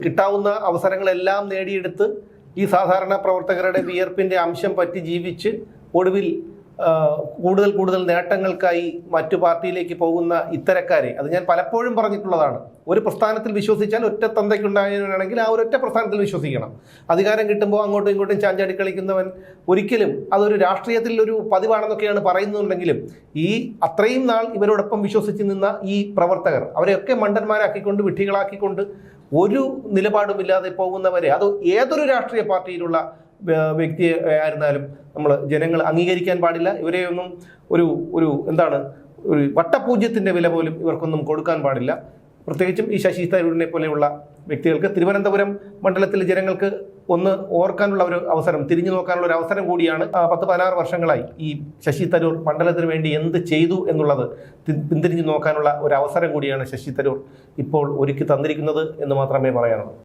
കിട്ടാവുന്ന അവസരങ്ങളെല്ലാം നേടിയെടുത്ത് ഈ സാധാരണ പ്രവർത്തകരുടെ വിയർപ്പിന്റെ അംശം പറ്റി ജീവിച്ച് ഒടുവിൽ കൂടുതൽ കൂടുതൽ നേട്ടങ്ങൾക്കായി മറ്റു പാർട്ടിയിലേക്ക് പോകുന്ന ഇത്തരക്കാരെ, അത് ഞാൻ പലപ്പോഴും പറഞ്ഞിട്ടുള്ളതാണ്. ഒരു പ്രസ്ഥാനത്തിൽ വിശ്വസിച്ചാൽ ഒറ്റ തന്തയ്ക്കുണ്ടായവനാണെങ്കിൽ ആ ഒരൊറ്റ പ്രസ്ഥാനത്തിൽ വിശ്വസിക്കണം. അധികാരം കിട്ടുമ്പോൾ അങ്ങോട്ടും ഇങ്ങോട്ടും ചാഞ്ചാടി കളിക്കുന്നവൻ ഒരിക്കലും അതൊരു രാഷ്ട്രീയത്തിൽ ഒരു പതിവാണെന്നൊക്കെയാണ് പറയുന്നുണ്ടെങ്കിലും ഈ അത്രയും നാൾ ഇവരോടൊപ്പം വിശ്വസിച്ച് നിന്ന ഈ പ്രവർത്തകർ അവരെയൊക്കെ മണ്ടന്മാരാക്കിക്കൊണ്ട് വിഡ്ഢികളാക്കിക്കൊണ്ട് ഒരു നിലപാടുമില്ലാതെ പോകുന്നവരെ, അത് ഏതൊരു രാഷ്ട്രീയ പാർട്ടിയിലുള്ള വ്യക്തി ആയിരുന്നാലും നമ്മൾ ജനങ്ങൾ അംഗീകരിക്കാൻ പാടില്ല. ഇവരെയൊന്നും ഒരു വട്ടപൂജ്യത്തിൻ്റെ വില പോലും ഇവർക്കൊന്നും കൊടുക്കാൻ പാടില്ല. പ്രത്യേകിച്ചും ഈ ശശി തരൂരിനെ പോലെയുള്ള വ്യക്തികൾക്ക് തിരുവനന്തപുരം മണ്ഡലത്തിലെ ജനങ്ങൾക്ക് ഒന്ന് ഓർക്കാനുള്ള ഒരു അവസരം, തിരിഞ്ഞു നോക്കാനുള്ള ഒരു അവസരം കൂടിയാണ്. 10-16 വർഷങ്ങളായി ഈ ശശി തരൂർ മണ്ഡലത്തിന് വേണ്ടി എന്ത് ചെയ്തു എന്നുള്ളത് പിന്തിരിഞ്ഞു നോക്കാനുള്ള ഒരു അവസരം കൂടിയാണ് ശശി തരൂർ ഇപ്പോൾ ഒരുക്കി തന്നിരിക്കുന്നത് എന്ന് മാത്രമേ പറയാനുള്ളൂ.